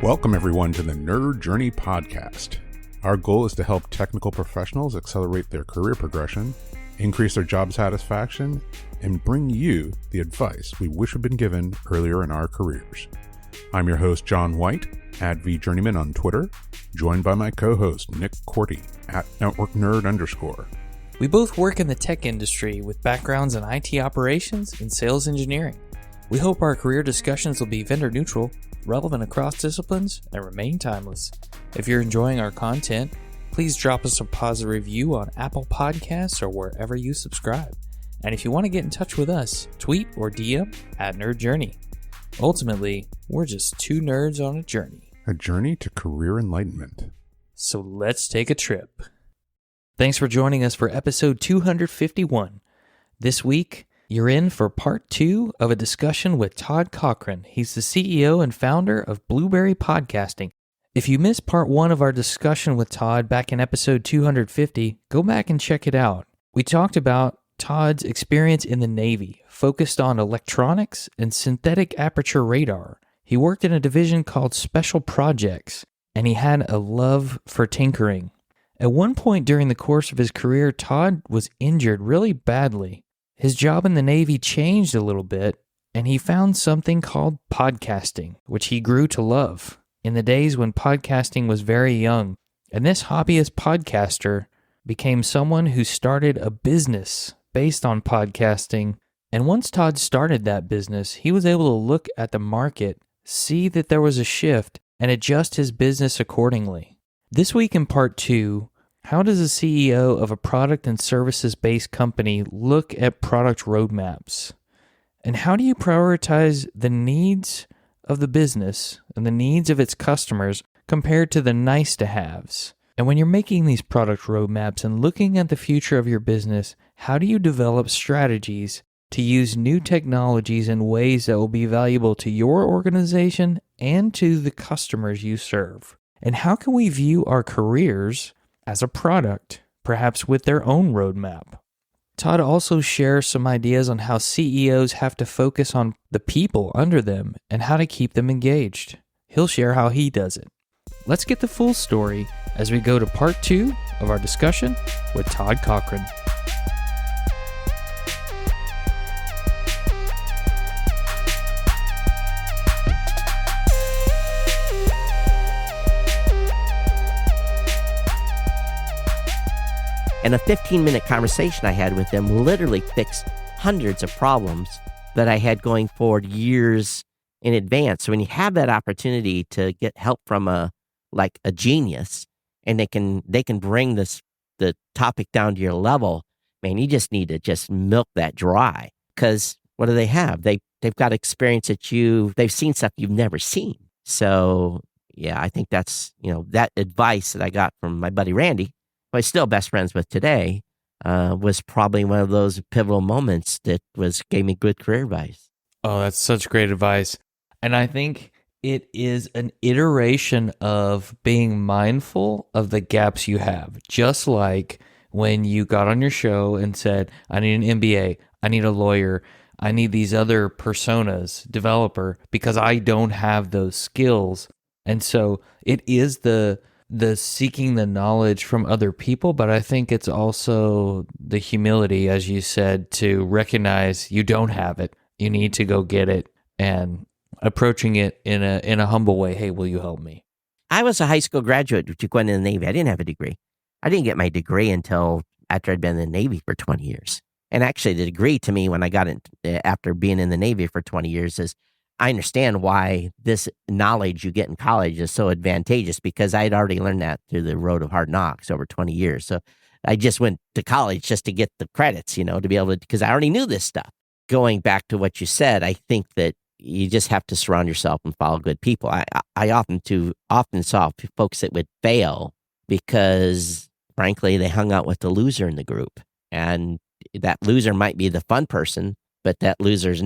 Welcome, everyone, to the Nerd Journey podcast. Our goal is to help technical professionals accelerate their career progression, increase their job satisfaction, and bring you the advice we wish had been given earlier in our careers. I'm your host, John White, at VJourneyman on Twitter, joined by my co-host, Nick Corti, at NetworkNerd_. We both work in the tech industry with backgrounds in IT operations and sales engineering. We hope our career discussions will be vendor neutral, relevant across disciplines, and remain timeless. If you're enjoying our content, please drop us a positive review on Apple Podcasts or wherever you subscribe. And if you want to get in touch with us, tweet or DM at Nerd Journey. Ultimately, we're just two nerds on a journey. A journey to career enlightenment. So let's take a trip. Thanks for joining us for episode 251. This week, you're in for part 2 of a discussion with Todd Cochrane. He's the CEO and founder of Blueberry Podcasting. If you missed part 1 of our discussion with Todd back in episode 250, go back and check it out. We talked about Todd's experience in the Navy, focused on electronics and synthetic aperture radar. He worked in a division called Special Projects, and he had a love for tinkering. At one point during the course of his career, Todd was injured really badly. His job in the Navy changed a little bit, and he found something called podcasting, which he grew to love in the days when podcasting was very young. And this hobbyist podcaster became someone who started a business based on podcasting. And once Todd started that business, he was able to look at the market, see that there was a shift, and adjust his business accordingly. This week in part 2, how does a CEO of a product and services-based company look at product roadmaps? And how do you prioritize the needs of the business and the needs of its customers compared to the nice-to-haves? And when you're making these product roadmaps and looking at the future of your business, how do you develop strategies to use new technologies in ways that will be valuable to your organization and to the customers you serve? And how can we view our careers as a product, perhaps with their own roadmap? Todd also shares some ideas on how CEOs have to focus on the people under them and how to keep them engaged. He'll share how he does it. Let's get the full story as we go to part 2 of our discussion with Todd Cochrane. And a 15-minute conversation I had with them literally fixed hundreds of problems that I had going forward years in advance. So when you have that opportunity to get help from a genius, and they can bring the topic down to your level, man, you just need to just milk that dry. Because what do they have? They've got experience they've seen stuff you've never seen. So yeah, I think that's, that advice that I got from my buddy Randy, who I'm still best friends with today, was probably one of those pivotal moments that gave me good career advice. Oh, that's such great advice. And I think it is an iteration of being mindful of the gaps you have. Just like when you got on your show and said, I need an MBA, I need a lawyer, I need these other personas, developer, because I don't have those skills. And so it is the seeking the knowledge from other people, but I think it's also the humility, as you said, to recognize you don't have it. You need to go get it, and approaching it in a humble way. Hey, will you help me? I was a high school graduate going in the Navy. I didn't have a degree. I didn't get my degree until after I'd been in the Navy for 20 years. And actually, the degree to me, when I got it after being in the Navy for 20 years, is I understand why this knowledge you get in college is so advantageous, because I had already learned that through the road of hard knocks over 20 years. So I just went to college just to get the credits, to be able to, because I already knew this stuff. Going back to what you said, I think that you just have to surround yourself and follow good people. I often saw folks that would fail because, frankly, they hung out with the loser in the group. And that loser might be the fun person, but that loser's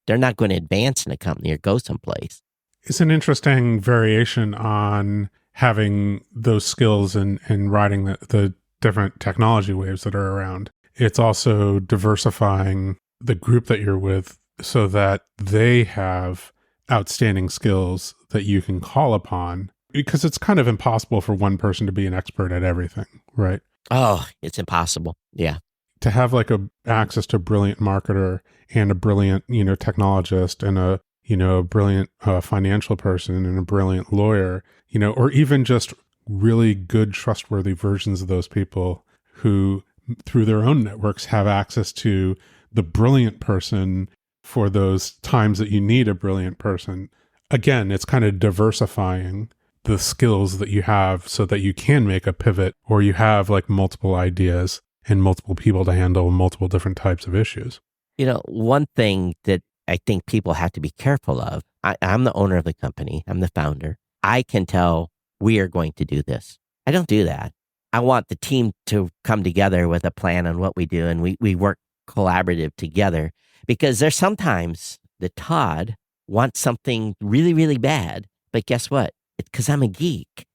they're not going to advance in a company or go someplace. It's an interesting variation on having those skills and riding the different technology waves that are around. It's also diversifying the group that you're with so that they have outstanding skills that you can call upon, because it's kind of impossible for one person to be an expert at everything, right? Oh, it's impossible. Yeah. To have like access to a brilliant marketer and a brilliant, technologist and a brilliant financial person and a brilliant lawyer, or even just really good, trustworthy versions of those people who, through their own networks, have access to the brilliant person for those times that you need a brilliant person. Again, it's kind of diversifying the skills that you have so that you can make a pivot, or you have like multiple ideas and multiple people to handle multiple different types of issues. One thing that I think people have to be careful of, I'm the owner of the company, I'm the founder. I can tell we are going to do this. I don't do that. I want the team to come together with a plan on what we do, and we work collaborative together, because there's sometimes that Todd wants something really, really bad, but guess what? It's because I'm a geek.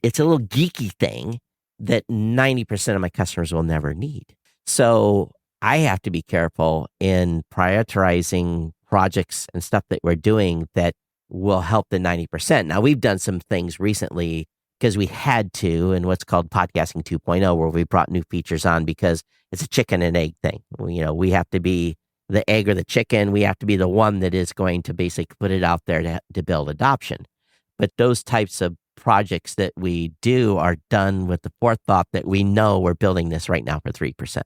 It's a little geeky thing that 90% of my customers will never need. So I have to be careful in prioritizing projects and stuff that we're doing that will help the 90%. Now, we've done some things recently because we had to, in what's called podcasting 2.0, where we brought new features on because it's a chicken and egg thing. We have to be the egg or the chicken. We have to be the one that is going to basically put it out there to build adoption. But those types of projects that we do are done with the forethought that we know we're building this right now for 3%.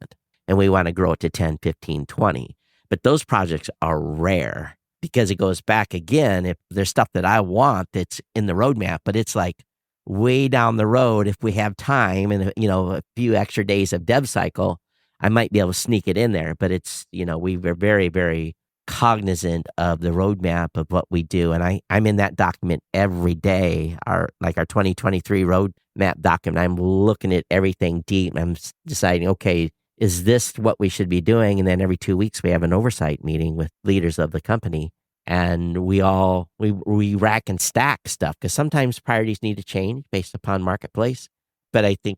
And we want to grow it to 10, 15, 20. But those projects are rare because it goes back again. If there's stuff that I want that's in the roadmap, but it's like way down the road, if we have time and, a few extra days of dev cycle, I might be able to sneak it in there. But it's, we were very, very cognizant of the roadmap of what we do. And I'm in that document every day, our 2023 roadmap document. I'm looking at everything deep. I'm deciding, okay, is this what we should be doing? And then every 2 weeks, we have an oversight meeting with leaders of the company. And we rack and stack stuff, because sometimes priorities need to change based upon marketplace. But I think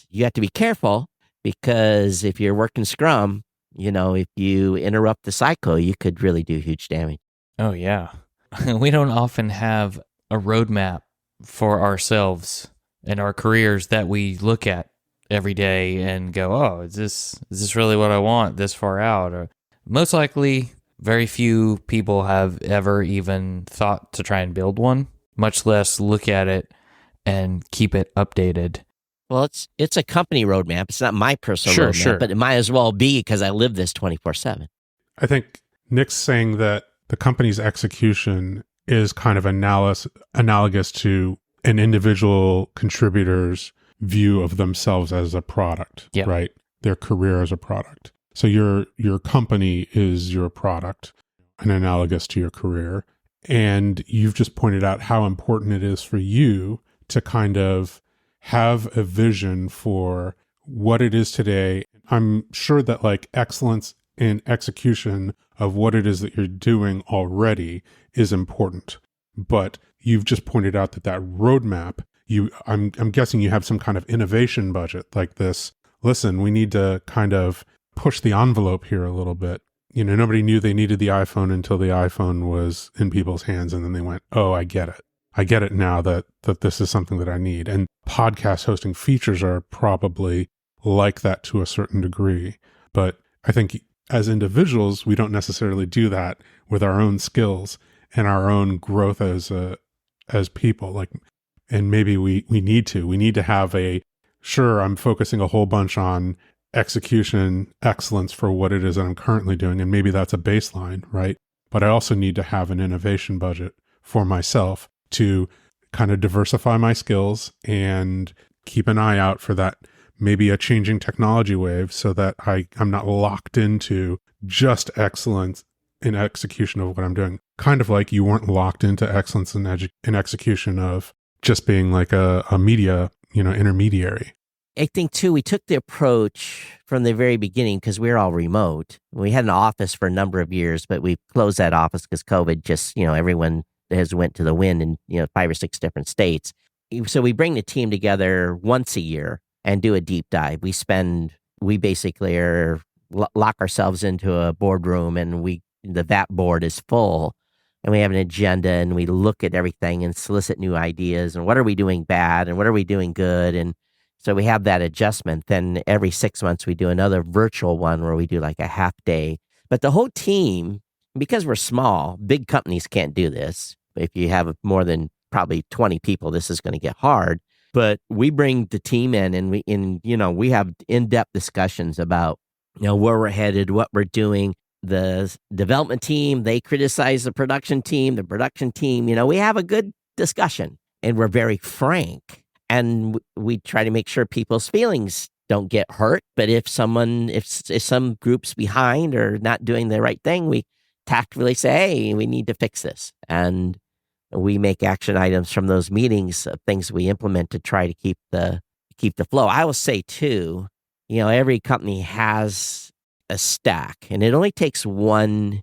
you have to be careful, because if you're working Scrum, if you interrupt the cycle, you could really do huge damage. Oh, yeah. We don't often have a roadmap for ourselves and our careers that we look at every day and go, oh, is this really what I want this far out? Or most likely, very few people have ever even thought to try and build one, much less look at it and keep it updated. Well, it's a company roadmap. It's not my personal roadmap, but it might as well be, because I live this 24/7. I think Nick's saying that the company's execution is kind of analogous to an individual contributor's view of themselves as a product, right? Their career as a product. So your company is your product, and analogous to your career. And you've just pointed out how important it is for you to kind of have a vision for what it is today. I'm sure that like excellence in execution of what it is that you're doing already is important. But you've just pointed out that roadmap, I'm guessing you have some kind of innovation budget like this. Listen, we need to kind of push the envelope here a little bit. Nobody knew they needed the iPhone until the iPhone was in people's hands, and then they went, oh, I get it. I get it now that this is something that I need. And podcast hosting features are probably like that to a certain degree. But I think as individuals, we don't necessarily do that with our own skills and our own growth as people. And maybe we need to have sure, I'm focusing a whole bunch on execution excellence for what it is that I'm currently doing. And maybe that's a baseline, right? But I also need to have an innovation budget for myself to kind of diversify my skills and keep an eye out for that, maybe a changing technology wave, so that I'm not locked into just excellence in execution of what I'm doing. Kind of like you weren't locked into excellence in execution of just being like a media, intermediary. I think too, we took the approach from the very beginning, because we're all remote. We had an office for a number of years, but we closed that office because COVID just, everyone has went to the wind in 5 or 6 different states. So we bring the team together once a year and do a deep dive. We basically lock ourselves into a boardroom, and the VAT board is full and we have an agenda, and we look at everything and solicit new ideas, and what are we doing bad and what are we doing good. And so we have that adjustment. Then every 6 months we do another virtual one where we do like a half day. But the whole team, because we're small, big companies can't do this. If you have more than probably 20 people, this is going to get hard. But we bring the team in, and we have in-depth discussions about, where we're headed, what we're doing. The development team, they criticize the production team, we have a good discussion, and we're very frank. And we try to make sure people's feelings don't get hurt. But if some group's behind or not doing the right thing, we tactfully say, hey, we need to fix this. And we make action items from those meetings of things we implement to try to keep the flow. I will say too, every company has a stack, and it only takes one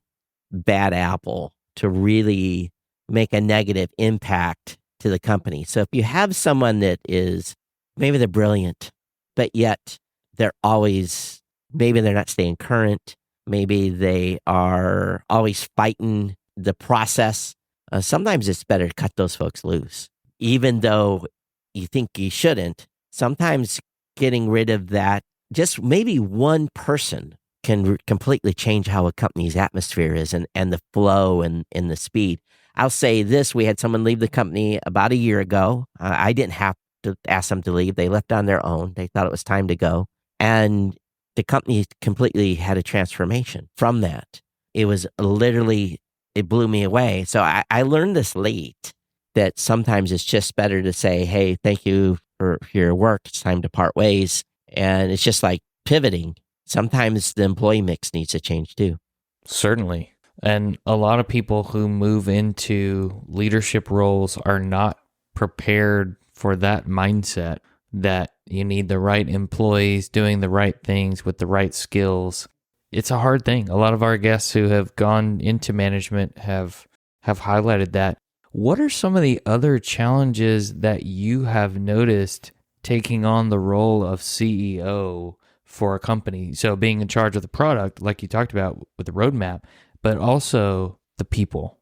bad apple to really make a negative impact to the company. So if you have someone that is, maybe they're brilliant, but yet maybe they're not staying current. Maybe they are always fighting the process. Sometimes it's better to cut those folks loose. Even though you think you shouldn't, sometimes getting rid of that, just maybe one person can completely change how a company's atmosphere is and the flow and the speed. I'll say this, we had someone leave the company about a year ago. I didn't have to ask them to leave. They left on their own. They thought it was time to go. And the company completely had a transformation from that. It was literally, it blew me away. So I learned this late, that sometimes it's just better to say, hey, thank you for your work. It's time to part ways. And it's just like pivoting. Sometimes the employee mix needs to change too. Certainly. And a lot of people who move into leadership roles are not prepared for that mindset, that you need the right employees doing the right things with the right skills. It's a hard thing. A lot of our guests who have gone into management have highlighted that. What are some of the other challenges that you have noticed taking on the role of CEO for a company? So being in charge of the product, like you talked about with the roadmap, but also the people.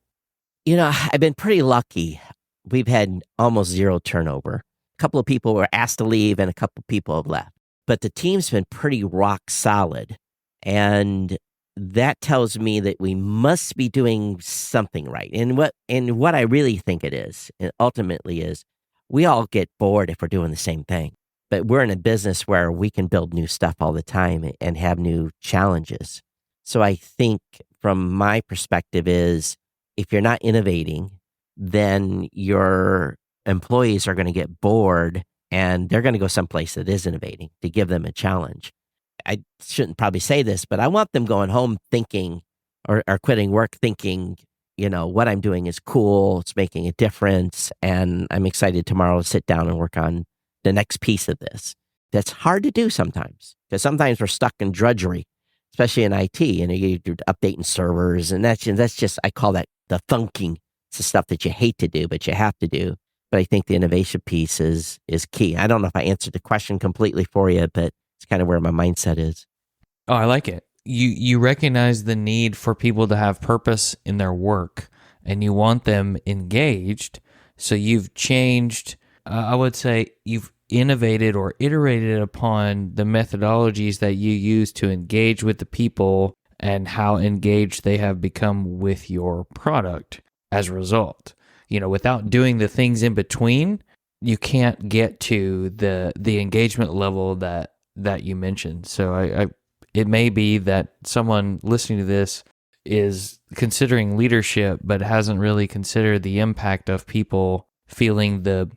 I've been pretty lucky. We've had almost zero turnover. A couple of people were asked to leave and a couple of people have left. But the team's been pretty rock solid. And that tells me that we must be doing something right. And what I really think it is, and ultimately is, we all get bored if we're doing the same thing. But we're in a business where we can build new stuff all the time and have new challenges. So I think from my perspective is, if you're not innovating, then your employees are going to get bored and they're going to go someplace that is innovating to give them a challenge. I shouldn't probably say this, but I want them going home thinking or quitting work thinking, what I'm doing is cool. It's making a difference. And I'm excited tomorrow to sit down and work on the next piece of this. That's hard to do sometimes, because sometimes we're stuck in drudgery, especially in IT. You're updating servers, and that's just, I call that the thunking. It's the stuff that you hate to do, but you have to do. But I think the innovation piece is key. I don't know if I answered the question completely for you, but it's kind of where my mindset is. Oh, I like it. You recognize the need for people to have purpose in their work, and you want them engaged. So you've changed, I would say you've innovated or iterated upon the methodologies that you use to engage with the people and how engaged they have become with your product as a result. Without doing the things in between, you can't get to the engagement level that you mentioned. So it may be that someone listening to this is considering leadership, but hasn't really considered the impact of people feeling the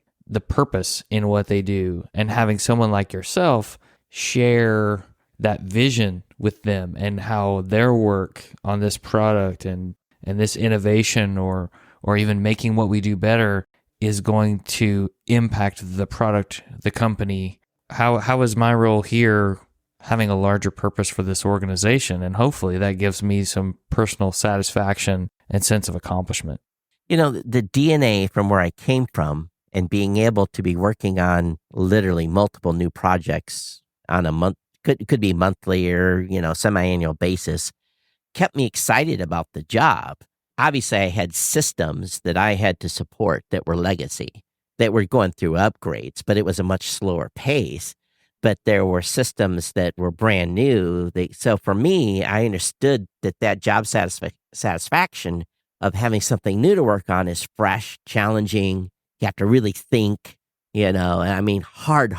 purpose in what they do, and having someone like yourself share that vision with them and how their work on this product and this innovation or even making what we do better is going to impact the product, the company. How is my role here having a larger purpose for this organization? And hopefully that gives me some personal satisfaction and sense of accomplishment. The DNA from where I came from, and being able to be working on literally multiple new projects on a month, could be monthly or, semi-annual basis, kept me excited about the job. obviously I had systems that I had to support that were legacy, that were going through upgrades, but it was a much slower pace. But there were systems that were brand new. So for me, I understood that job satisfaction of having something new to work on is fresh, challenging. You have to really think, and I mean, hard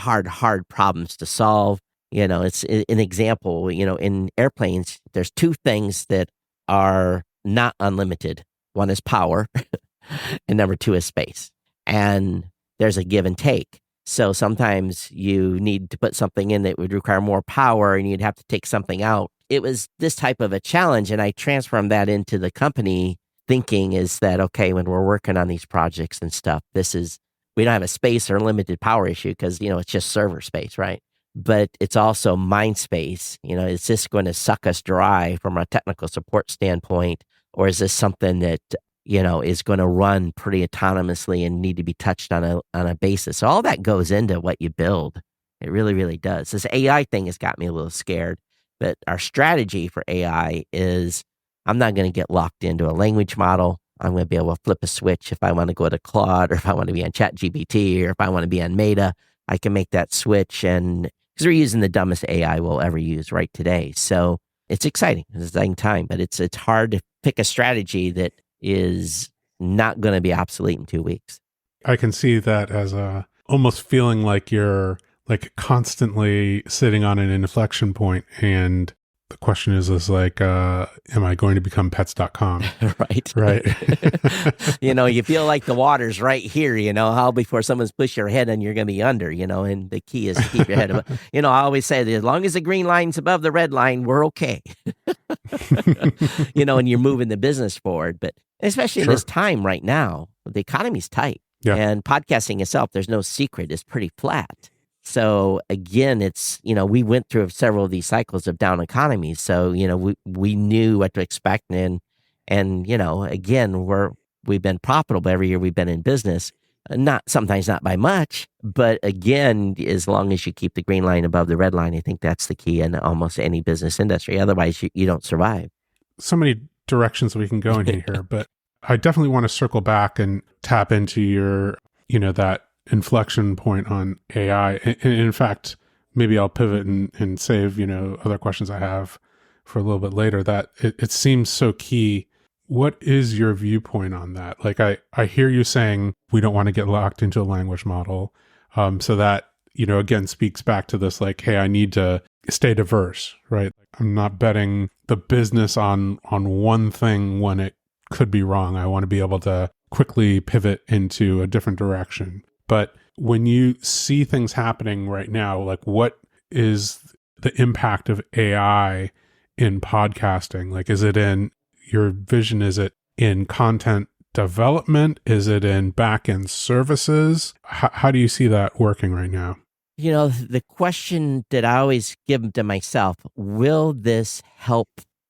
problems to solve. It's an example, in airplanes, there's two things that are not unlimited. One is power, and number two is space. And there's a give and take. So sometimes you need to put something in that would require more power and you'd have to take something out. It was this type of a challenge, and I transformed that into the company thinking is that, okay, when we're working on these projects and stuff, we don't have a space or limited power issue because, it's just server space, right? But it's also mind space. Is this going to suck us dry from a technical support standpoint? Or is this something that, is going to run pretty autonomously and need to be touched on a basis? So all that goes into what you build. It really, really does. This AI thing has got me a little scared, but our strategy for AI is I'm not going to get locked into a language model. I'm going to be able to flip a switch if I want to go to Claude or if I want to be on ChatGPT or if I want to be on Meta. I can make that switch, and because we're using the dumbest AI we'll ever use right today. So it's exciting. It's an exciting time, but it's hard to pick a strategy that is not going to be obsolete in 2 weeks. I can see that as almost feeling like you're like constantly sitting on an inflection point, and the question is like, am I going to become pets.com? Right. Right. You feel like the water's right here, how before someone's pushed your head and you're going to be under, and the key is to keep your head above. I always say that as long as the green line's above the red line, we're okay. And you're moving the business forward. But especially in this time right now, the economy's tight. Yeah. And podcasting itself, there's no secret, is pretty flat. So again, it's, we went through several of these cycles of down economies. So, we knew what to expect. And again, we've been profitable every year we've been in business. Sometimes not by much, but again, as long as you keep the green line above the red line, I think that's the key in almost any business industry. Otherwise, you don't survive. So many directions we can go in here, but I definitely want to circle back and tap into your, that inflection point on AI. And in fact, maybe I'll pivot and save, other questions I have for a little bit later. That it seems so key. What is your viewpoint on that? Like, I hear you saying we don't want to get locked into a language model. So that, again, speaks back to this, like, hey, I need to stay diverse, right? I'm not betting the business on one thing when it could be wrong. I want to be able to quickly pivot into a different direction. But when you see things happening right now, like, what is the impact of AI in podcasting? Like, is it in your vision? Is it in content development? Is it in back-end services? How do you see that working right now? The question that I always give to myself, will this help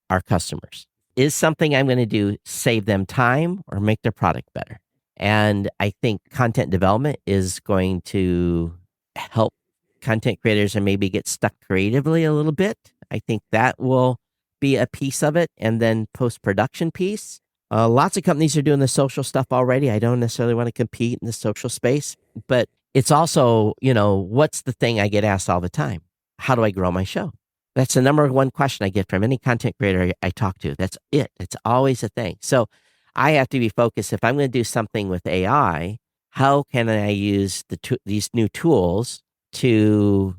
our customers? Is something I'm going to do save them time or make their product better? And I think content development is going to help content creators and maybe get stuck creatively a little bit. I think that will be a piece of it. And then post-production piece. Lots of companies are doing the social stuff already. I don't necessarily want to compete in the social space, but it's also, what's the thing I get asked all the time? How do I grow my show? That's the number one question I get from any content creator I talk to. That's it. It's always a thing. So I have to be focused. If I'm going to do something with AI, how can I use these new tools to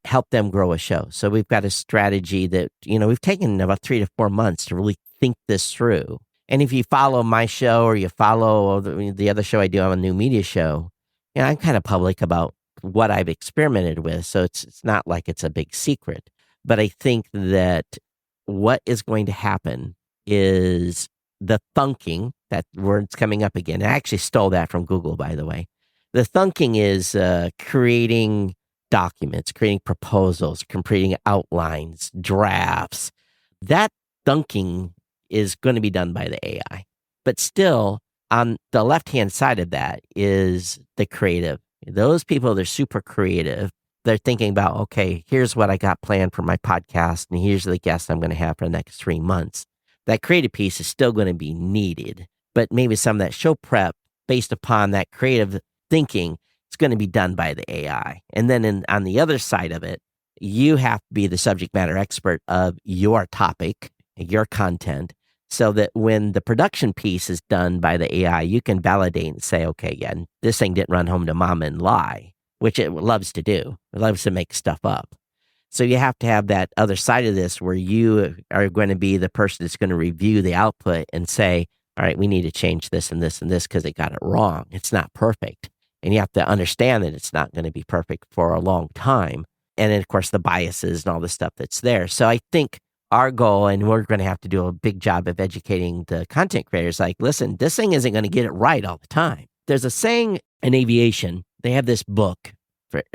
help them grow a show? So we've got a strategy that, we've taken about 3 to 4 months to really think this through. And if you follow my show or you follow the other show I do, I'm a new media show, I'm kind of public about what I've experimented with. So it's not like it's a big secret. But I think that what is going to happen is the thunking, that word's coming up again. I actually stole that from Google, by the way. The thunking is creating documents, creating proposals, creating outlines, drafts. That thunking is going to be done by the AI. But still, on the left-hand side of that is the creative. Those people, they're super creative. They're thinking about, okay, here's what I got planned for my podcast, and here's the guest I'm going to have for the next 3 months. That creative piece is still going to be needed, but maybe some of that show prep based upon that creative thinking is going to be done by the AI. And then on the other side of it, you have to be the subject matter expert of your topic, your content, so that when the production piece is done by the AI, you can validate and say, okay, yeah, this thing didn't run home to mama and lie, which it loves to do. It loves to make stuff up. So you have to have that other side of this where you are going to be the person that's going to review the output and say, all right, we need to change this and this and this because it got it wrong. It's not perfect. And you have to understand that it's not going to be perfect for a long time. And then, of course, the biases and all the stuff that's there. So I think our goal, and we're going to have to do a big job of educating the content creators, like, listen, this thing isn't going to get it right all the time. There's a saying in aviation, they have this book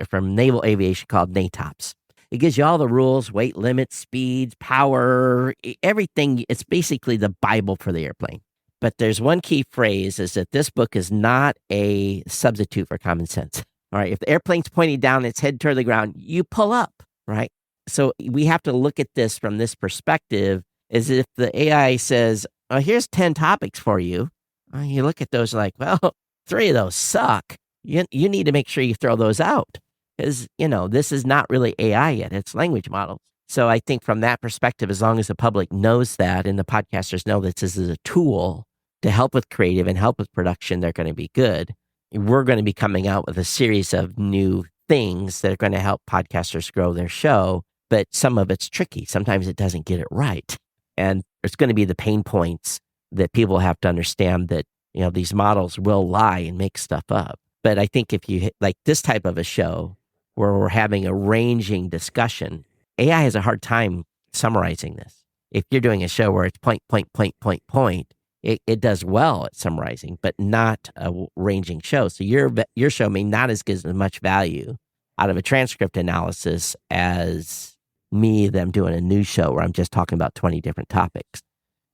from naval aviation called NATOPS. It gives you all the rules, weight limits, speeds, power, everything. It's basically the Bible for the airplane. But there's one key phrase is that this book is not a substitute for common sense. All right. If the airplane's pointing down, its head toward the ground, you pull up, right? So we have to look at this from this perspective as if the AI says, oh, here's 10 topics for you. You look at those like, well, 3 of those suck. You need to make sure you throw those out because, this is not really AI yet. It's language models. So I think from that perspective, as long as the public knows that and the podcasters know that this is a tool to help with creative and help with production, they're going to be good. We're going to be coming out with a series of new things that are going to help podcasters grow their show, but some of it's tricky. Sometimes it doesn't get it right. And there's going to be the pain points that people have to understand that, these models will lie and make stuff up. But I think if you like this type of a show where we're having a ranging discussion, AI has a hard time summarizing this. If you're doing a show where it's point, it does well at summarizing, but not a ranging show. So your show may not get as much value out of a transcript analysis as them doing a news show where I'm just talking about 20 different topics.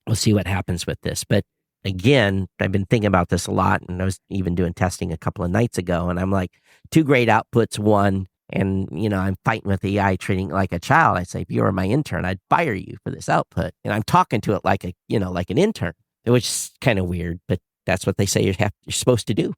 We'll see what happens with this. But again, I've been thinking about this a lot, and I was even doing testing a couple of nights ago, and I'm like, 2 great outputs, one, and, I'm fighting with AI, treating it like a child. I say, if you were my intern, I'd fire you for this output. And I'm talking to it like like an intern, which is kind of weird, but that's what they say you're supposed to do.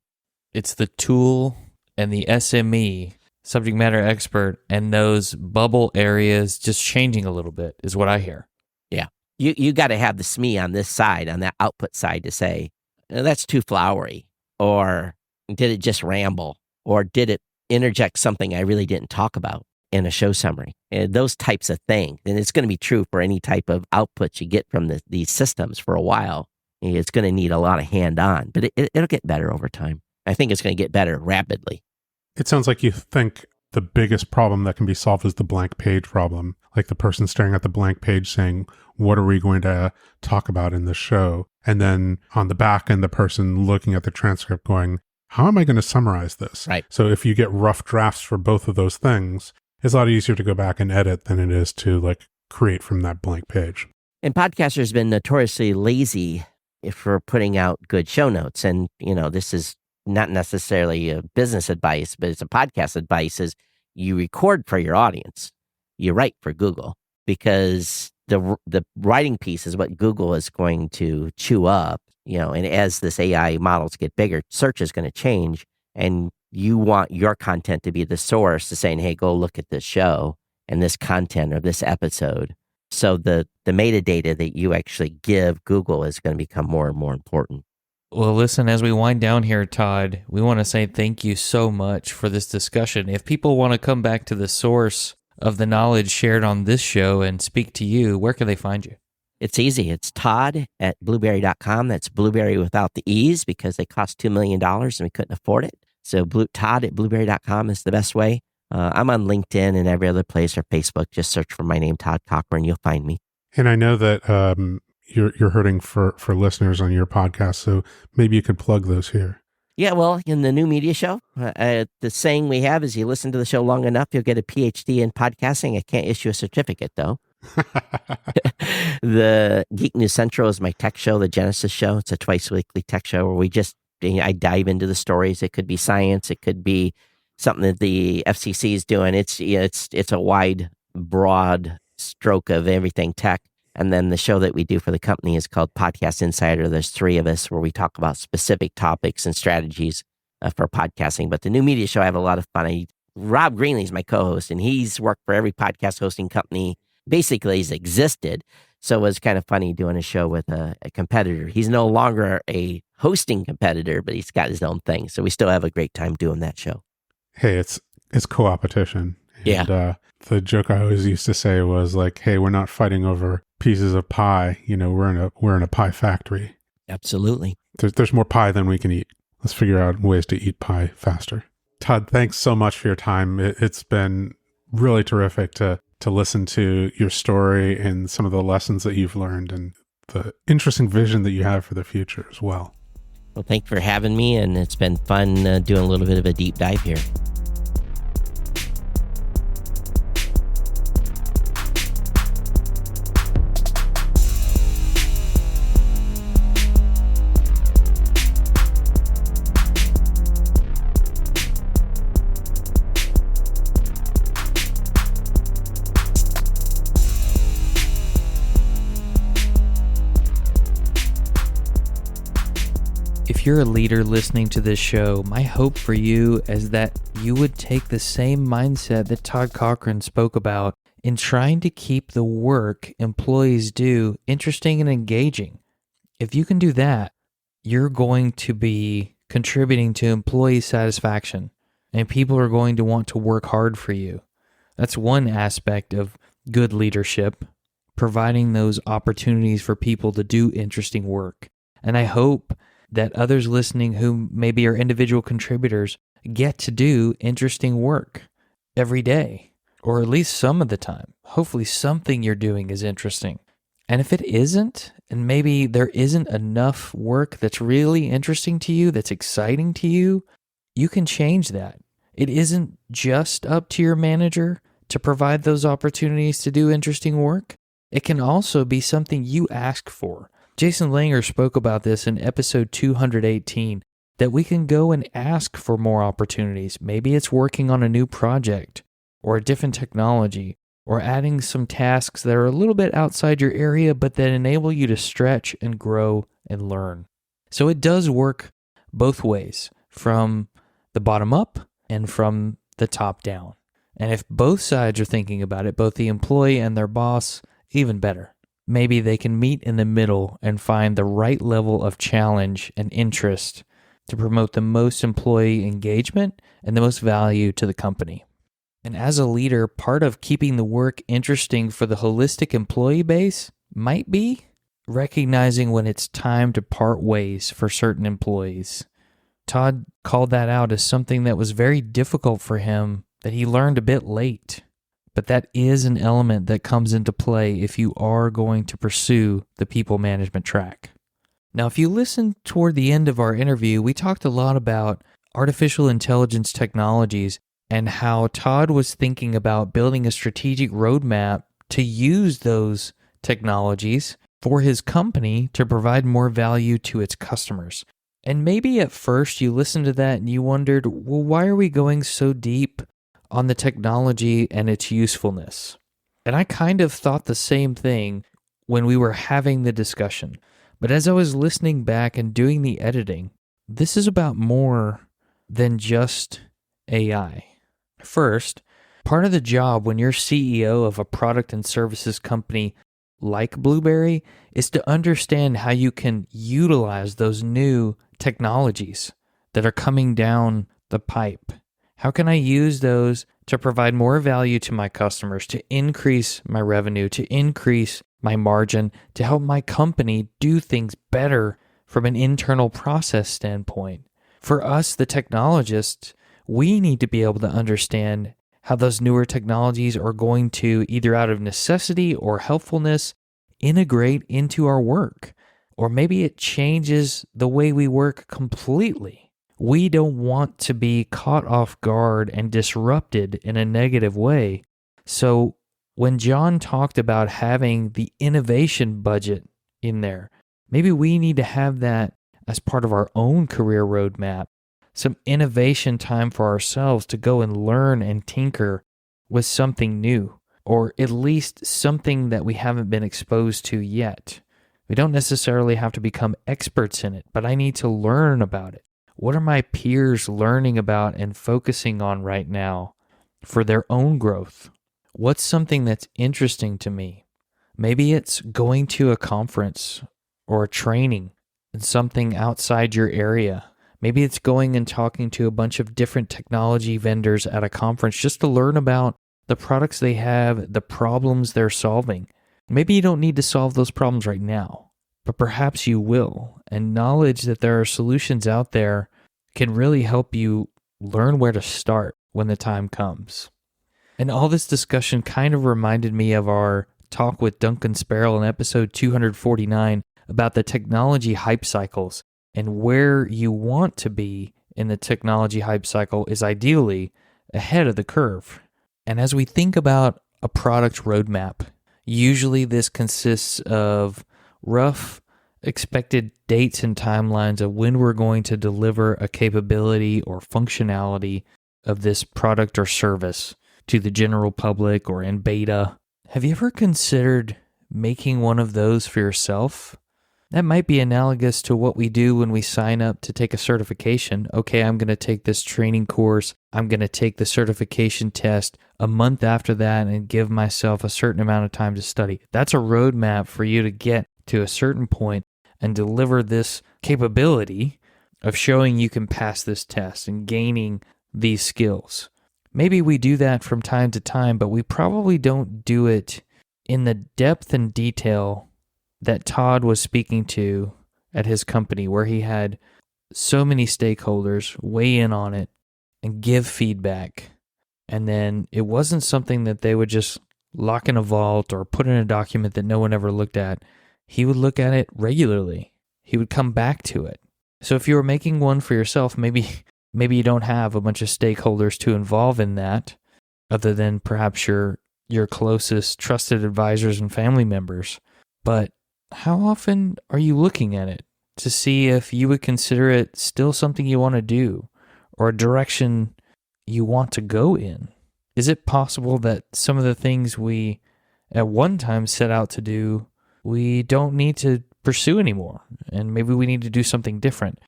It's the tool and the SME, subject matter expert, and those bubble areas just changing a little bit is what I hear. Yeah. You got to have the SME on this side, on that output side to say, that's too flowery, or did it just ramble, or did it interject something I really didn't talk about in a show summary? And those types of things. And it's going to be true for any type of outputs you get from these systems for a while. It's going to need a lot of hand-on, but it'll get better over time. I think it's going to get better rapidly. It sounds like you think the biggest problem that can be solved is the blank page problem. Like the person staring at the blank page saying, what are we going to talk about in this show? And then on the back end, the person looking at the transcript going, how am I going to summarize this? Right. So if you get rough drafts for both of those things, it's a lot easier to go back and edit than it is to create from that blank page. And podcasters have been notoriously lazy for putting out good show notes. And, this is not necessarily a business advice, but it's a podcast advice, is you record for your audience. You write for Google, because the writing piece is what Google is going to chew up, and as this AI models get bigger, search is going to change, and you want your content to be the source to saying, hey, go look at this show and this content or this episode. So the metadata that you actually give Google is going to become more and more important. Well, listen, as we wind down here, Todd, we want to say thank you so much for this discussion. If people want to come back to the source of the knowledge shared on this show and speak to you, where can they find you? It's easy. It's Todd at blueberry.com. That's blueberry without the E's, because they cost $2 million and we couldn't afford it. So Todd at blueberry.com is the best way. I'm on LinkedIn and every other place, or Facebook. Just search for my name, Todd Cochrane. You'll find me. And I know that you're hurting for listeners on your podcast, so maybe you could plug those here. Yeah, well, in the new media show, the saying we have is you listen to the show long enough, you'll get a PhD in podcasting. I can't issue a certificate, though. The Geek News Central is my tech show, the Genesis show. It's a twice-weekly tech show where I dive into the stories. It could be science. It could be something that the FCC is doing. It's a wide, broad stroke of everything tech. And then the show that we do for the company is called Podcast Insider. There's 3 of us where we talk about specific topics and strategies for podcasting. But the new media show, I have a lot of fun. Rob Greenlee is my co-host, and he's worked for every podcast hosting company. Basically, he's existed. So it was kind of funny doing a show with a competitor. He's no longer a hosting competitor, but he's got his own thing. So we still have a great time doing that show. Hey, it's co-opetition. Yeah. And the joke I always used to say was like, hey, we're not fighting over pieces of pie. We're in a pie factory. Absolutely. There's more pie than we can eat. Let's figure out ways to eat pie faster. Todd, thanks so much for your time. It's been really terrific to listen to your story and some of the lessons that you've learned and the interesting vision that you have for the future as well. Well, thank you for having me, and it's been fun doing a little bit of a deep dive here. If you're a leader listening to this show, my hope for you is that you would take the same mindset that Todd Cochrane spoke about in trying to keep the work employees do interesting and engaging. If you can do that, you're going to be contributing to employee satisfaction, and people are going to want to work hard for you. That's one aspect of good leadership, providing those opportunities for people to do interesting work. And I hope that others listening who maybe are individual contributors get to do interesting work every day, or at least some of the time. Hopefully something you're doing is interesting. And if it isn't, and maybe there isn't enough work that's really interesting to you, that's exciting to you, you can change that. It isn't just up to your manager to provide those opportunities to do interesting work. It can also be something you ask for. Jason Langer spoke about this in episode 218, that we can go and ask for more opportunities. Maybe it's working on a new project or a different technology or adding some tasks that are a little bit outside your area, but that enable you to stretch and grow and learn. So it does work both ways, from the bottom up and from the top down. And if both sides are thinking about it, both the employee and their boss, even better. Maybe they can meet in the middle and find the right level of challenge and interest to promote the most employee engagement and the most value to the company. And as a leader, part of keeping the work interesting for the holistic employee base might be recognizing when it's time to part ways for certain employees. Todd called that out as something that was very difficult for him, that he learned a bit late. But that is an element that comes into play if you are going to pursue the people management track. Now, if you listen toward the end of our interview, we talked a lot about artificial intelligence technologies and how Todd was thinking about building a strategic roadmap to use those technologies for his company to provide more value to its customers. And maybe at first you listened to that and you wondered, well, why are we going so deep on the technology and its usefulness? And I kind of thought the same thing when we were having the discussion. But as I was listening back and doing the editing, this is about more than just AI. First, part of the job when you're CEO of a product and services company like Blueberry is to understand how you can utilize those new technologies that are coming down the pipe. How can I use those to provide more value to my customers, to increase my revenue, to increase my margin, to help my company do things better from an internal process standpoint? For us, the technologists, we need to be able to understand how those newer technologies are going to, either out of necessity or helpfulness, integrate into our work. Or maybe it changes the way we work completely. We don't want to be caught off guard and disrupted in a negative way. So when John talked about having the innovation budget in there, maybe we need to have that as part of our own career roadmap, some innovation time for ourselves to go and learn and tinker with something new. or at least something that we haven't been exposed to yet. We don't necessarily have to become experts in it, but I need to learn about it. What are my peers learning about and focusing on right now for their own growth? What's something that's interesting to me? Maybe it's going to a conference or a training and something outside your area. Maybe it's going and talking to a bunch of different technology vendors at a conference just to learn about the products they have, the problems they're solving. Maybe you don't need to solve those problems right now, but perhaps you will. And knowledge that there are solutions out there can really help you learn where to start when the time comes. And all this discussion kind of reminded me of our talk with Duncan Sparrow in episode 249 about the technology hype cycles, and where you want to be in the technology hype cycle is ideally ahead of the curve. And as we think about a product roadmap, usually this consists of rough expected dates and timelines of when we're going to deliver a capability or functionality of this product or service to the general public or in beta. Have you ever considered making one of those for yourself? That might be analogous to what we do when we sign up to take a certification. Okay, I'm going to take this training course. I'm going to take the certification test a month after that and give myself a certain amount of time to study. That's a roadmap for you to get to a certain point and deliver this capability of showing you can pass this test and gaining these skills. Maybe we do that from time to time, but we probably don't do it in the depth and detail that Todd was speaking to at his company, where he had so many stakeholders weigh in on it and give feedback. And then it wasn't something that they would just lock in a vault or put in a document that no one ever looked at. He would look at it regularly. He would come back to it. So if you were making one for yourself, maybe you don't have a bunch of stakeholders to involve in that, other than perhaps your closest trusted advisors and family members. But how often are you looking at it to see if you would consider it still something you want to do or a direction you want to go in? Is it possible that some of the things we at one time set out to do, we don't need to pursue anymore, and maybe we need to do something different?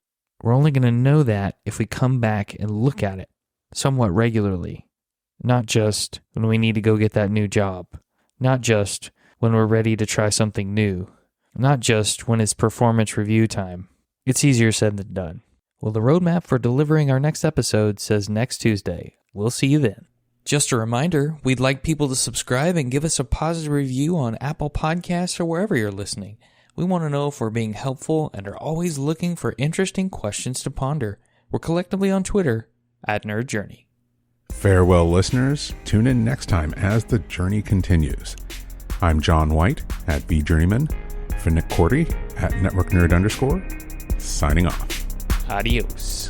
We're only going to know that if we come back and look at it somewhat regularly, not just when we need to go get that new job, not just when we're ready to try something new, not just when it's performance review time. It's easier said than done. Well, the roadmap for delivering our next episode says next Tuesday. We'll see you then. Just a reminder, we'd like people to subscribe and give us a positive review on Apple Podcasts or wherever you're listening. We want to know if we're being helpful and are always looking for interesting questions to ponder. We're collectively on Twitter @NerdJourney. Farewell, listeners. Tune in next time as the journey continues. I'm John White @BJourneyman, for Nick Cordy @NetworkNerd_, signing off. Adios.